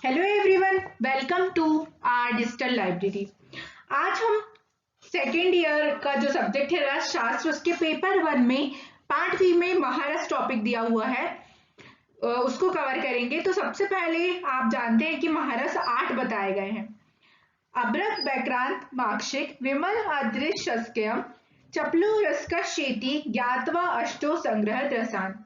Hello everyone, welcome to our digital library. आज हम second year का जो सब्जेक्ट है रस शास्त्र, उसके पेपर 1 में पार्ट 3 में महारस टॉपिक दिया हुआ है, उसको कवर करेंगे। तो सबसे पहले आप जानते हैं कि महारस 8 बताए गए हैं। अभ्रक वैक्रांत माक्षिक विमल अदृश शस्यम चपलु रसक शेति ज्ञातवा अष्टो संग्रह रसान।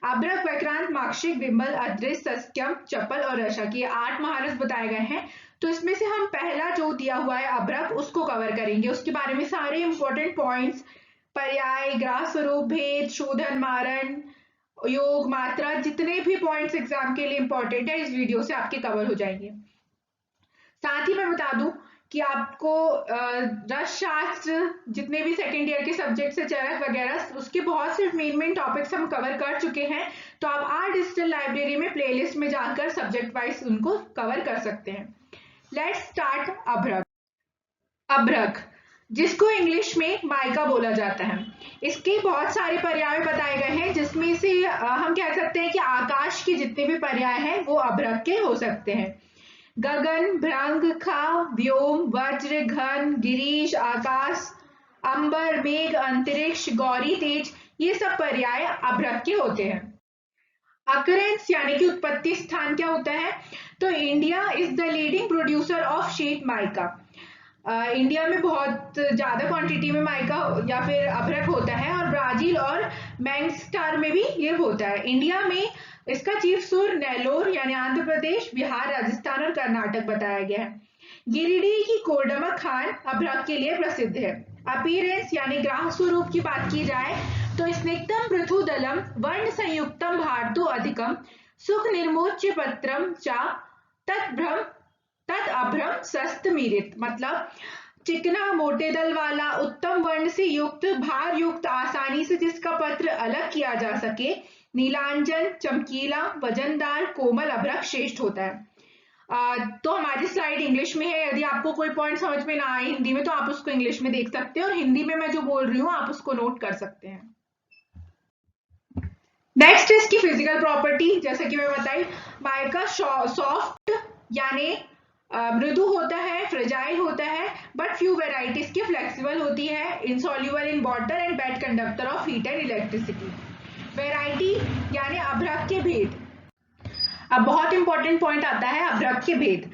अभ्रक वैक्रांत माक्षिक विमल अदृश सस्क्यम चपल और रशक, ये 8 महारस बताए गए हैं। तो इसमें से हम पहला जो दिया हुआ है अभ्रक, उसको कवर करेंगे। उसके बारे में सारे इंपॉर्टेंट पॉइंट्स, पर्याय, ग्रास स्वरूप, भेद, शोधन, मारण, योग, मात्रा, जितने भी पॉइंट्स एग्जाम के लिए इंपॉर्टेंट है इस वीडियो से आपके कवर हो जाएंगे। साथ ही मैं बता दूं कि आपको रस शास्त्र जितने भी सेकेंड ईयर के सब्जेक्ट्स है, चरक वगैरह, उसके बहुत से मेन टॉपिक्स हम कवर कर चुके हैं। तो आप आर डिजिटल लाइब्रेरी में प्लेलिस्ट में जाकर सब्जेक्ट वाइज उनको कवर कर सकते हैं। लेट्स स्टार्ट अभ्रक। अभ्रक, जिसको इंग्लिश में माइका बोला जाता है, इसके बहुत सारे पर्याय बताए गए हैं, जिसमें से हम कह सकते हैं कि आकाश के जितने भी पर्याय हैं वो अभ्रक के हो सकते हैं। गगन, भ्रंग, खा, व्योम, वज्र, घन, गिरीश, आकाश, अंबर, मेघ, अंतरिक्ष, गौरी, तेज, ये सब पर्याय अभ्रक के होते हैं। अकरेंस यानी कि उत्पत्ति स्थान क्या होता है? तो India is the leading producer of sheet mica. India में बहुत ज्यादा क्वांटिटी में माइका या फिर अभ्रक होता है, और ब्राजील और मैंगस्टार में भी ये होता है। इंडिया में इसका चीफ सुर नेल्लोर यानी आंध्र प्रदेश, बिहार, राजस्थान और कर्नाटक बताया गया है। गिरिडीह की कोडमा खान अभ्रक के लिए प्रसिद्ध है। अपीयरेंस यानी ग्राह स्वरूप की बात की जाए तो स्निग्धम पृथुदलम वर्ण संयुक्तम भारतो अधिकम सुख निर्मोच्य पत्रम चा तत्भ्रम तद अभ्रम सस्त मीरित, मतलब चिकना, मोटे दल वाला, उत्तम वर्ण से युक्त, भार युक्त, आसानी से जिसका पत्र अलग किया जा सके, नीलांजन, चमकीला, वजनदार, कोमल अभ्रक श्रेष्ठ होता है। तो हमारी स्लाइड इंग्लिश में है। यदि आपको कोई पॉइंट समझ में ना आए हिंदी में तो आप उसको इंग्लिश में देख सकते हैं, और हिंदी में मैं जो बोल रही हूँ आप उसको नोट कर सकते हैं। नेक्स्ट इसकी फिजिकल प्रॉपर्टी, जैसे कि मैं बताई, माइका सॉफ्ट यानी मृदु होता है, फ्रेजाइल होता है, बट फ्यू वेराइटीज की फ्लेक्सिबल होती है, insoluble in water and bad conductor of heat and electricity. Variety यानी अभ्रक के भेद। अब बहुत इंपॉर्टेंट पॉइंट आता है अभ्रक के भेद।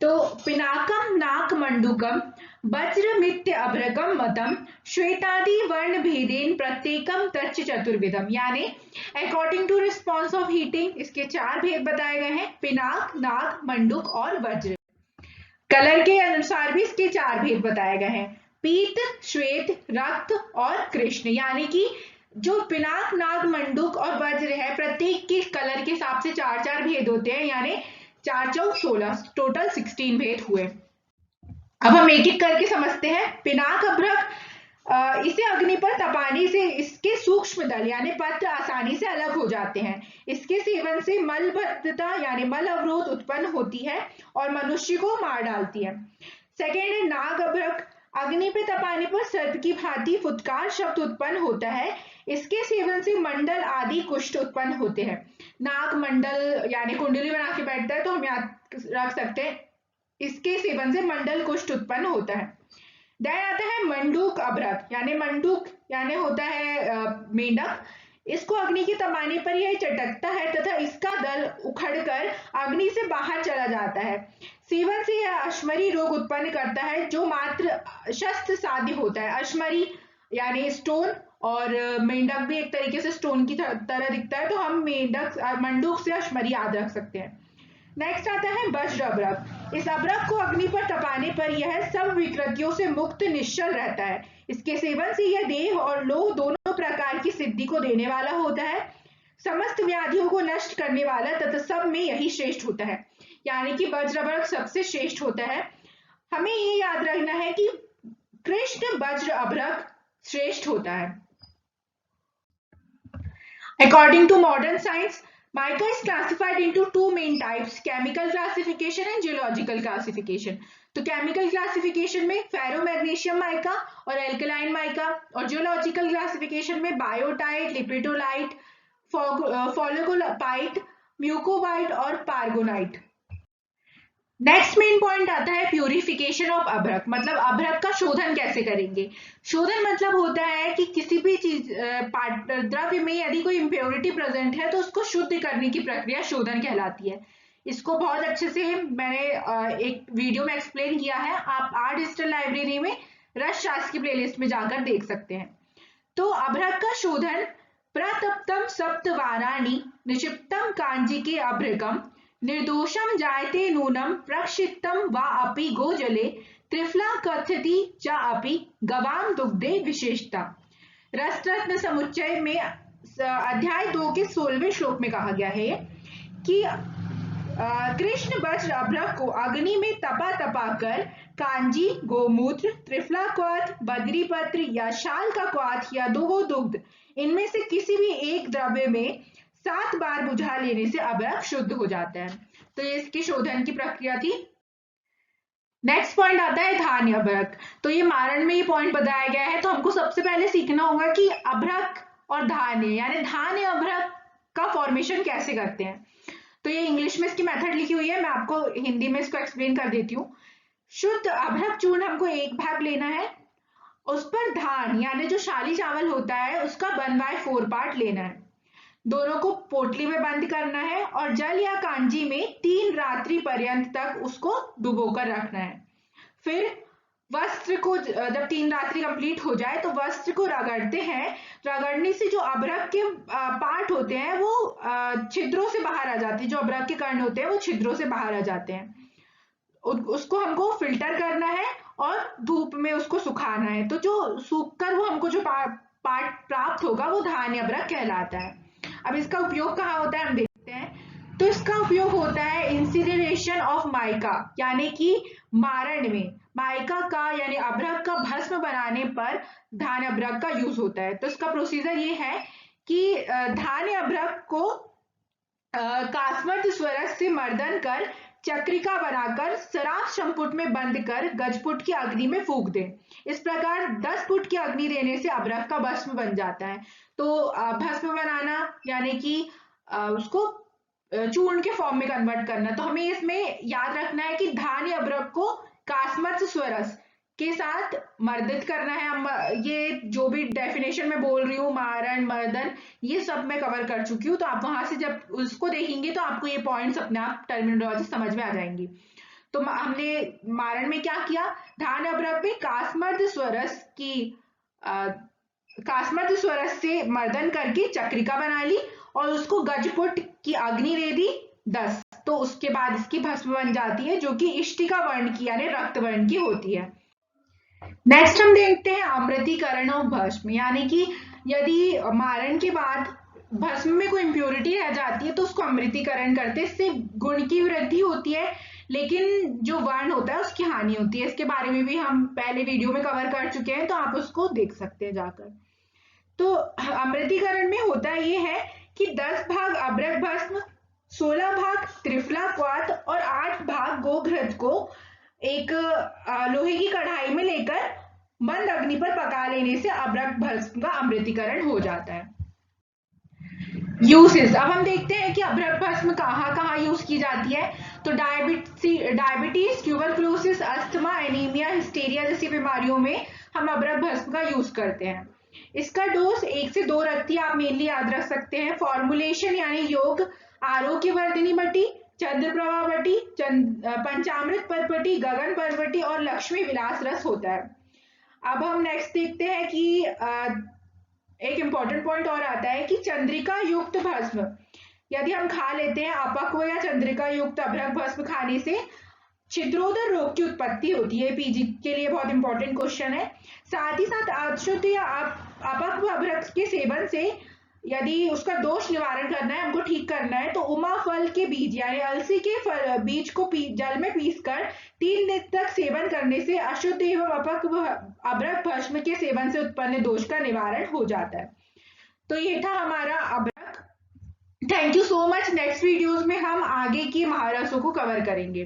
तो पिनाकम नाक मंडूकम वज्र मित्य अभ्रकम मतम श्वेतादि वर्ण भेदेन प्रत्येकम तच्च चतुर्विधम, यानी according to response of heating इसके 4 भेद बताए गए हैं, पिनाक, नाक, मंडूक और वज्र। कलर के अनुसार भी इसके 4 भेद बताए गए हैं, पीत, श्वेत, रक्त और कृष्ण, यानी कि जो पिनाक, नाग, मंडूक और वज्र है, प्रत्येक के कलर के हिसाब से 4 भेद होते हैं, यानी 4 चौक 16, टोटल 16 भेद हुए। अब हम एक एक करके समझते हैं। पिनाक अभ्रक, इसे अग्नि पर तपाने से इसके सूक्ष्म दल यानी पत्र आसानी से अलग हो जाते हैं। इसके सेवन से मलबद्धता यानी मल अवरोध उत्पन्न होती है और मनुष्य को मार डालती है। सेकेंड है नाग अभ्रक, अग्नि पे तपाने पर सर्प की भांति फुटकार शब्द उत्पन्न होता है। इसके सेवन से मंडल आदि कुष्ठ उत्पन्न होते हैं। नाग मंडल यानी कुंडली बना के बैठता है, तो हम याद रख सकते हैं इसके सेवन से मंडल कुष्ठ उत्पन्न होता है। देन आता है मंडूक अभ्रक, यानी मंडूक यानी होता है मेंढक। इसको अग्नि के तपाने पर यह चटकता है तथा इसका दल उखड़कर अग्नि से बाहर चला जाता है। सेवन से यह अश्मरी रोग उत्पन्न करता है, जो मात्र शस्त्र साध्य होता है। अश्मरी यानी स्टोन, और मेंढक भी एक तरीके से स्टोन की तरह दिखता है, तो हम मेंढक मंडूक से अश्मरी याद रख सकते हैं। नेक्स्ट आता है वज्र अभ्रक। इस अभ्रक को अग्नि पर तपाने पर यह सब विकृतियों से मुक्त निश्चल रहता है। इसके सेवन से यह देह और लोह दोनों प्रकार की सिद्धि को देने वाला होता है, समस्त व्याधियों को नष्ट करने वाला तथा सब में यही श्रेष्ठ होता है, यानी कि वज्र अभ्रक सबसे श्रेष्ठ होता है। हमें ये याद रखना है कि कृष्ण वज्र अभ्रक श्रेष्ठ होता है। According to modern science, mica is classified into 2 main types, chemical classification and geological classification. तो केमिकल क्लासिफिकेशन में फेरोमैग्नीशियम माइका और एल्कलाइन माइका, और जियोलॉजिकल क्लासिफिकेशन में बायोटाइट, लिपिडोलाइट, फॉलिकोलाइट, म्यूकोबाइट और पार्गोनाइट। नेक्स्ट मेन पॉइंट आता है प्यूरिफिकेशन ऑफ अभ्रक, मतलब अभ्रक का शोधन कैसे करेंगे। शोधन मतलब होता है कि किसी भी चीज द्रव्य में यदि कोई इम्प्योरिटी प्रेजेंट है तो उसको शुद्ध करने की प्रक्रिया शोधन कहलाती है। इसको बहुत अच्छे से मैंने एक वीडियो में एक्सप्लेन किया है, आप आर डिजिटल लाइब्रेरी में रस शास्त्र की प्लेलिस्ट में जाकर देख सकते हैं। तो अभ्रक का शोधन प्रतप्तम सप्तवाराणि निक्षिप्तम कांजी के अभ्रकम निर्दोषम जायते नूनम प्रक्षिप्तम वा अपि गोजले त्रिफला कथ्यति च अपि गवाम दुग्धे विशेषता। रसरत्न समुच्चय में अध्याय 2 के 16वें श्लोक में कहा गया है कि कृष्ण वज्र अभ्रक को अग्नि में तपा कर कांजी, गोमूत्र, त्रिफला क्वाथ, बद्रीपत्र या शाल का क्वाथ या दो दुग्ध इनमें से किसी भी एक द्रव्य में 7 बार बुझा लेने से अभ्रक शुद्ध हो जाता है। तो ये इसकी शोधन की प्रक्रिया थी। नेक्स्ट पॉइंट आता है धान्य अभ्रक। तो ये मारण में ये पॉइंट बताया गया है, तो हमको सबसे पहले सीखना होगा कि अभ्रक और धान्य यानी धान्य अभ्रक का फॉर्मेशन कैसे करते हैं। तो ये इंग्लिश में इसकी मेथड लिखी हुई है, मैं आपको हिंदी में इसको एक्सप्लेन कर देती हूँ। शुद्ध अभ्रक चूर्ण हमको 1 भाग लेना है, उस पर धान यानी जो शाली चावल होता है उसका 1/4 पार्ट लेना है, दोनों को पोटली में बंद करना है और जल या कांजी में 3 रात्रि पर्यंत तक उसको डुबोकर रखना है। फिर वस्त्र को जब 3 रात्रि कंप्लीट हो जाए तो वस्त्र को रगड़ते हैं। रगड़ने से जो अभ्रक के पार्ट होते हैं वो छिद्रों से बाहर आ जाते हैं, जो अभ्रक के कण होते हैं वो छिद्रों से बाहर आ जाते हैं। उसको हमको फिल्टर करना है और धूप में उसको सुखाना है। तो जो सूख कर वो हमको जो पार्ट प्राप्त होगा वो धान्य अभ्रक कहलाता है। अब इसका उपयोग कहाँ होता है हम देखते हैं। तो इसका उपयोग होता है इंसिनरेशन ऑफ माइका यानी कि मारण में। माइका का यानी अभ्रक का भस्म बनाने पर धान्य अभ्रक का यूज होता है। तो इसका प्रोसीजर ये है कि धान्य अभ्रक को कास्मर्द स्वरस से मर्दन कर चक्रिका बनाकर शराब संपुट में बंद कर गजपुट की अग्नि में फूंक दें। इस प्रकार 10 फुट की अग्नि देने से अभ्रक का भस्म बन जाता है। तो भस्म बनाना यानी कि उसको चूर्ण के फॉर्म में कन्वर्ट करना। तो हमें इसमें याद रखना है कि धान्य अभ्रक को कास्मर्द स्वरस के साथ मर्दित करना है। ये जो भी डेफिनेशन में बोल रही हूँ, मारण, मर्दन, ये सब मैं कवर कर चुकी हूँ। तो आप वहां से जब उसको देखेंगे तो आपको ये पॉइंट्स अपने आप टर्मिनोलॉजी समझ में आ जाएंगी। तो हमने मारण में क्या किया, धान्य अभ्रक में कास्मर्द स्वरस से मर्दन करके चक्रिका बना ली और उसको गजपुट की अग्नि दे दी 10। तो उसके बाद इसकी भस्म बन जाती है जो कि इष्टिका वर्ण की यानी रक्त वर्ण की होती है। नेक्स्ट हम देखते हैं अमृतीकरण और भस्म, यानी कि यदि मारण के बाद भस्म में कोई इम्प्योरिटी रह जाती है तो उसको अमृतीकरण करते हैं। इससे गुण की वृद्धि होती है लेकिन जो वर्ण होता है उसकी हानि होती है। इसके बारे में भी हम पहले वीडियो में कवर कर चुके हैं, तो आप उसको देख सकते हैं जाकर। तो अमृतीकरण में होता ये है कि 10 भाग अभ्रक भस्म, 16 भाग त्रिफला क्वाथ और 8 भाग गोघृत को एक लोहे की कढ़ाई में लेकर मंद अग्नि पर पका लेने से अभ्रक भस्म का अमृतीकरण हो जाता है। यूसेस, अब हम देखते हैं कि अभ्रक भस्म कहाँ कहाँ यूज की जाती है। तो diabetes, tuberculosis, asthma, anaemia, hysteria जैसी बीमारियों में हम अभ्रक भस्म का यूज करते हैं। इसका डोज 1 से 2 रत्ती आप मेनली याद रख सकते हैं। फॉर्मुलेशन यानी योग आरोग्यवर्धिनी बटी, चंद्रप्रभा बटी, पंचामृत परपटी, गगन परपटी और लक्ष्मी विलास रस होता है। अब हम नेक्स्ट देखते हैं कि एक इंपॉर्टेंट पॉइंट और आता है कि चंद्रिका युक्त भस्म यदि हम खा लेते हैं, अपक्व या चंद्रिका युक्त अभ्रक भस्म खाने से छिद्रोदर रोग की उत्पत्ति होती है। पीजी के लिए बहुत इंपॉर्टेंट क्वेश्चन है। साथ ही साथ अशुद्ध या अपक्व अभ्रक के सेवन से यदि उसका दोष निवारण करना है, हमको ठीक करना है, तो उमा फल के बीज यानी अलसी के बीज को जल में पीसकर 3 दिन तक सेवन करने से अशुद्ध एवं अपक्व अभ्रक भस्म के सेवन से उत्पन्न दोष का निवारण हो जाता है। तो ये था हमारा अभ्रक। Thank you so much. Next videos में हम आगे की महारसों को कवर करेंगे।